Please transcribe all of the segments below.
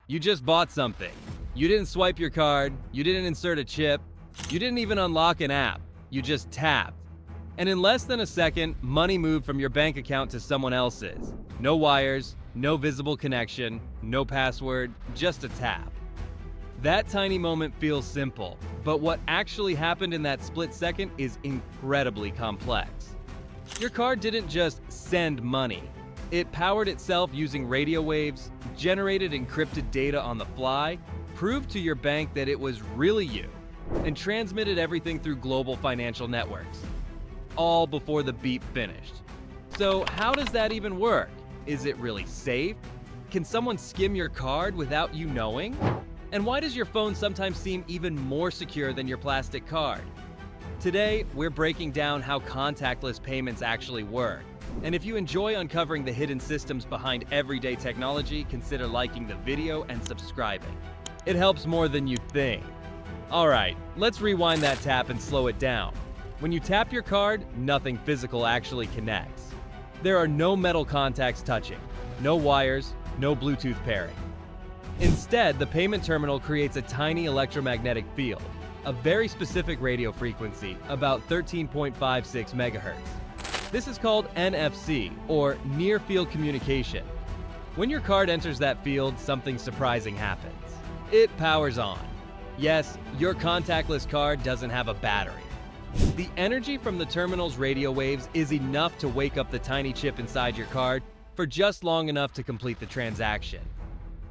You just bought something. You didn't swipe your card, you didn't insert a chip, you didn't even unlock an app. You just tapped. And in less than a second, money moved from your bank account to someone else's. No wires, no visible connection, no password, just a tap. That tiny moment feels simple, but what actually happened in that split second is incredibly complex. Your card didn't just send money. It powered itself using radio waves, generated encrypted data on the fly, proved to your bank that it was really you, and transmitted everything through global financial networks. All before the beep finished. So how does that even work? Is it really safe? Can someone skim your card without you knowing? And why does your phone sometimes seem even more secure than your plastic card? Today, we're breaking down how contactless payments actually work. And if you enjoy uncovering the hidden systems behind everyday technology, consider liking the video and subscribing. It helps more than you think. Alright, let's rewind that tap and slow it down. When you tap your card, nothing physical actually connects. There are no metal contacts touching, no wires, no Bluetooth pairing. Instead, the payment terminal creates a tiny electromagnetic field, a very specific radio frequency, about 13.56 megahertz. This is called NFC, or Near Field Communication. When your card enters that field, something surprising happens. It powers on. Yes, your contactless card doesn't have a battery. The energy from the terminal's radio waves is enough to wake up the tiny chip inside your card for just long enough to complete the transaction.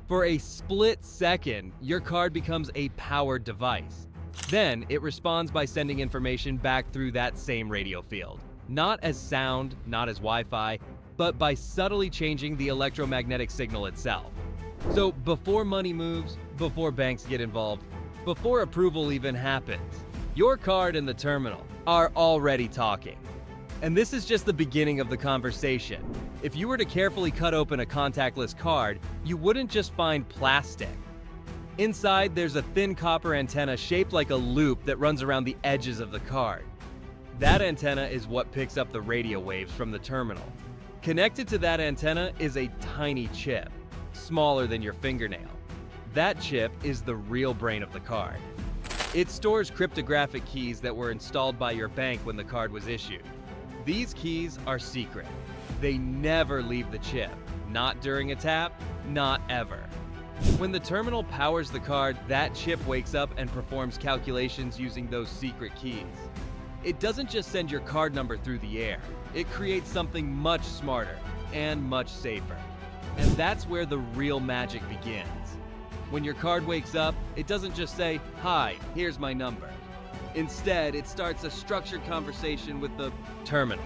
For a split second, your card becomes a powered device. Then, it responds by sending information back through that same radio field. Not as sound, not as Wi-Fi, but by subtly changing the electromagnetic signal itself. So before money moves, before banks get involved, before approval even happens, your card and the terminal are already talking. And this is just the beginning of the conversation. If you were to carefully cut open a contactless card, you wouldn't just find plastic. Inside, there's a thin copper antenna shaped like a loop that runs around the edges of the card. That antenna is what picks up the radio waves from the terminal. Connected to that antenna is a tiny chip, smaller than your fingernail. That chip is the real brain of the card. It stores cryptographic keys that were installed by your bank when the card was issued. These keys are secret. They never leave the chip, not during a tap, not ever. When the terminal powers the card, that chip wakes up and performs calculations using those secret keys. It doesn't just send your card number through the air. It creates something much smarter and much safer. And that's where the real magic begins. When your card wakes up, it doesn't just say, "Hi, here's my number." Instead, it starts a structured conversation with the terminal.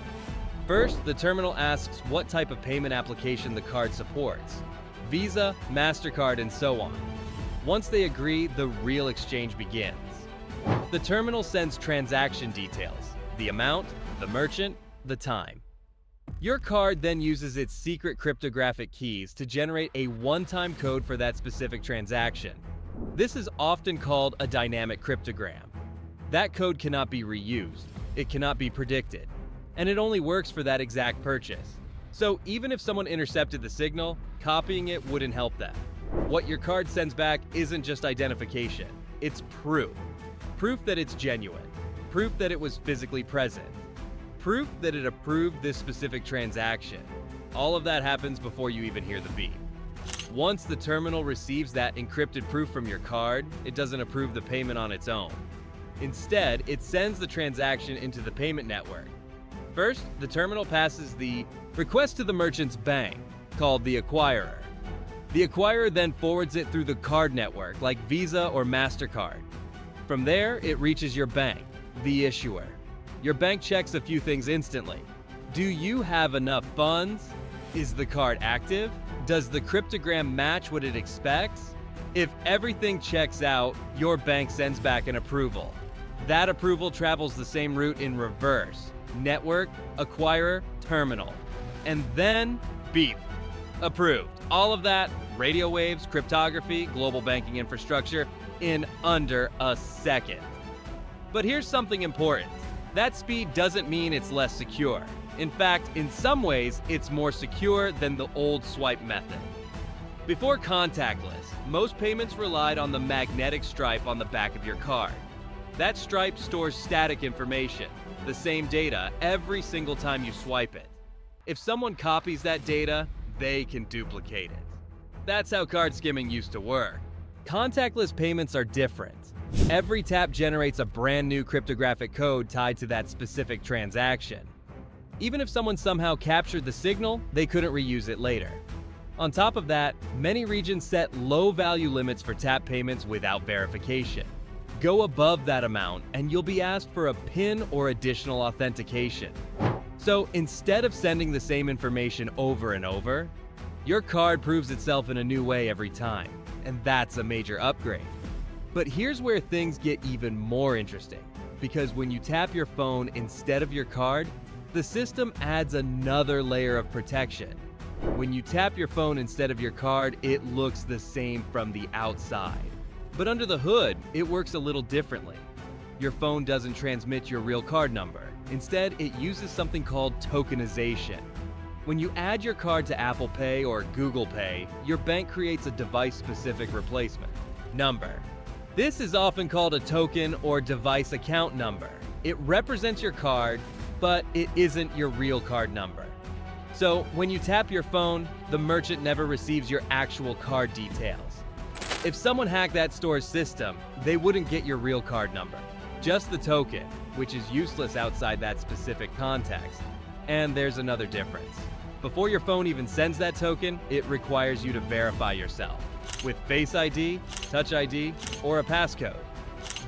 First, the terminal asks what type of payment application the card supports. Visa, MasterCard, and so on. Once they agree, the real exchange begins. The terminal sends transaction details, the amount, the merchant, the time. Your card then uses its secret cryptographic keys to generate a one-time code for that specific transaction. This is often called a dynamic cryptogram. That code cannot be reused, it cannot be predicted, and it only works for that exact purchase. So even if someone intercepted the signal, copying it wouldn't help them. What your card sends back isn't just identification, it's proof. Proof that it's genuine. Proof that it was physically present. Proof that it approved this specific transaction. All of that happens before you even hear the beep. Once the terminal receives that encrypted proof from your card, it doesn't approve the payment on its own. Instead, it sends the transaction into the payment network. First, the terminal passes the request to the merchant's bank, called the acquirer. The acquirer then forwards it through the card network, like Visa or MasterCard. From there, it reaches your bank, the issuer. Your bank checks a few things instantly. Do you have enough funds? Is the card active? Does the cryptogram match what it expects? If everything checks out, your bank sends back an approval. That approval travels the same route in reverse. Network, acquirer, terminal. And then, beep. Approved. All of that, radio waves, cryptography, global banking infrastructure, in under a second. But here's something important. That speed doesn't mean it's less secure. In fact, in some ways, it's more secure than the old swipe method. Before contactless, most payments relied on the magnetic stripe on the back of your card. That stripe stores static information, the same data, every single time you swipe it. If someone copies that data, they can duplicate it. That's how card skimming used to work. Contactless payments are different. Every tap generates a brand new cryptographic code tied to that specific transaction. Even if someone somehow captured the signal, they couldn't reuse it later. On top of that, many regions set low-value limits for tap payments without verification. Go above that amount and you'll be asked for a PIN or additional authentication. So instead of sending the same information over and over, your card proves itself in a new way every time, and that's a major upgrade. But here's where things get even more interesting, because when you tap your phone instead of your card, the system adds another layer of protection. When you tap your phone instead of your card, it looks the same from the outside. But under the hood, it works a little differently. Your phone doesn't transmit your real card number. Instead, it uses something called tokenization. When you add your card to Apple Pay or Google Pay, your bank creates a device-specific replacement number. This is often called a token or device account number. It represents your card, but it isn't your real card number. So when you tap your phone, the merchant never receives your actual card details. If someone hacked that store's system, they wouldn't get your real card number, just the token, which is useless outside that specific context. And there's another difference. Before your phone even sends that token, it requires you to verify yourself with Face ID, Touch ID, or a passcode.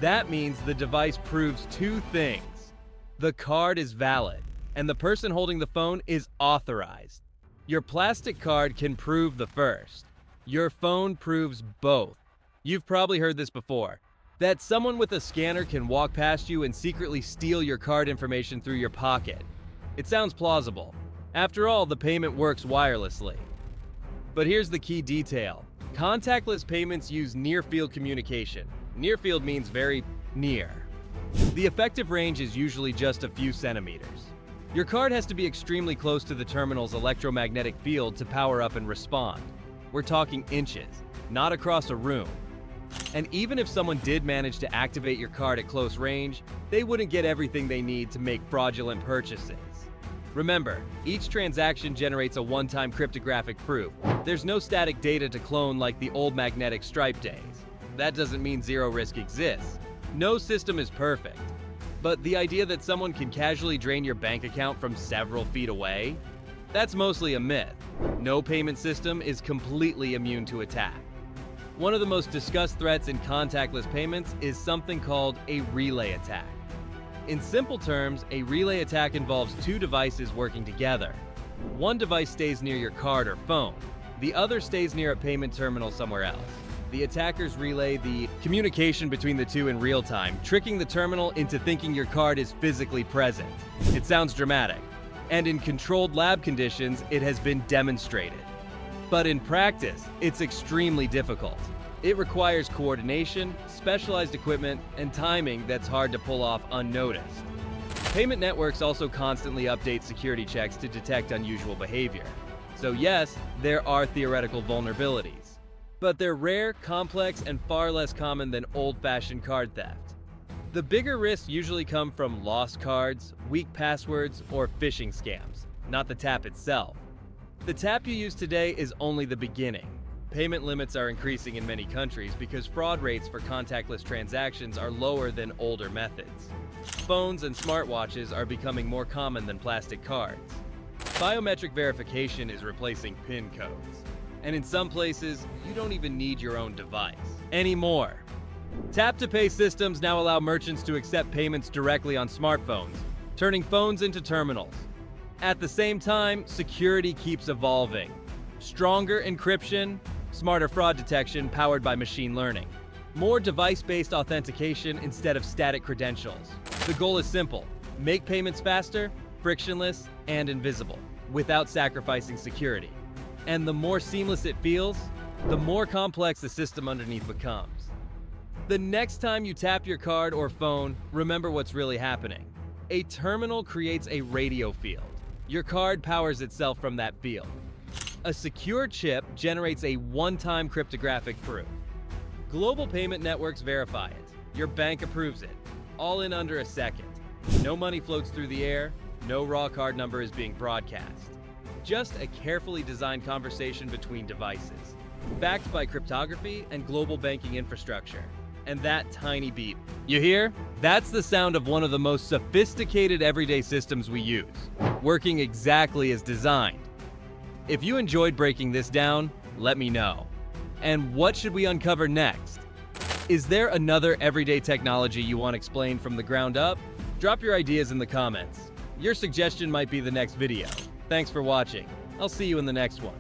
That means the device proves two things. The card is valid, and the person holding the phone is authorized. Your plastic card can prove the first. Your phone proves both. You've probably heard this before, that someone with a scanner can walk past you and secretly steal your card information through your pocket. It sounds plausible. After all, the payment works wirelessly. But here's the key detail. Contactless payments use near-field communication. Near-field means very near. The effective range is usually just a few centimeters. Your card has to be extremely close to the terminal's electromagnetic field to power up and respond. We're talking inches, not across a room. And even if someone did manage to activate your card at close range, they wouldn't get everything they need to make fraudulent purchases. Remember, each transaction generates a one-time cryptographic proof. There's no static data to clone like the old magnetic stripe days. That doesn't mean zero risk exists. No system is perfect. But the idea that someone can casually drain your bank account from several feet away? That's mostly a myth. No payment system is completely immune to attack. One of the most discussed threats in contactless payments is something called a relay attack. In simple terms, a relay attack involves two devices working together. One device stays near your card or phone. The other stays near a payment terminal somewhere else. The attackers relay the communication between the two in real time, tricking the terminal into thinking your card is physically present. It sounds dramatic, and in controlled lab conditions, it has been demonstrated. But in practice, it's extremely difficult. It requires coordination, specialized equipment, and timing that's hard to pull off unnoticed. Payment networks also constantly update security checks to detect unusual behavior. So yes, there are theoretical vulnerabilities. But they're rare, complex, and far less common than old-fashioned card theft. The bigger risks usually come from lost cards, weak passwords, or phishing scams, not the tap itself. The tap you use today is only the beginning. Payment limits are increasing in many countries because fraud rates for contactless transactions are lower than older methods. Phones and smartwatches are becoming more common than plastic cards. Biometric verification is replacing PIN codes. And in some places, you don't even need your own device anymore. Tap-to-pay systems now allow merchants to accept payments directly on smartphones, turning phones into terminals. At the same time, security keeps evolving. Stronger encryption, smarter fraud detection powered by machine learning. More device-based authentication instead of static credentials. The goal is simple: make payments faster, frictionless, and invisible, without sacrificing security. And the more seamless it feels, the more complex the system underneath becomes. The next time you tap your card or phone, remember what's really happening. A terminal creates a radio field. Your card powers itself from that field. A secure chip generates a one-time cryptographic proof. Global payment networks verify it. Your bank approves it, all in under a second. No money floats through the air, no raw card number is being broadcast. Just a carefully designed conversation between devices, backed by cryptography and global banking infrastructure. And that tiny beep. You hear? That's the sound of one of the most sophisticated everyday systems we use, working exactly as designed. If you enjoyed breaking this down, let me know. And what should we uncover next? Is there another everyday technology you want explained from the ground up? Drop your ideas in the comments. Your suggestion might be the next video. Thanks for watching. I'll see you in the next one.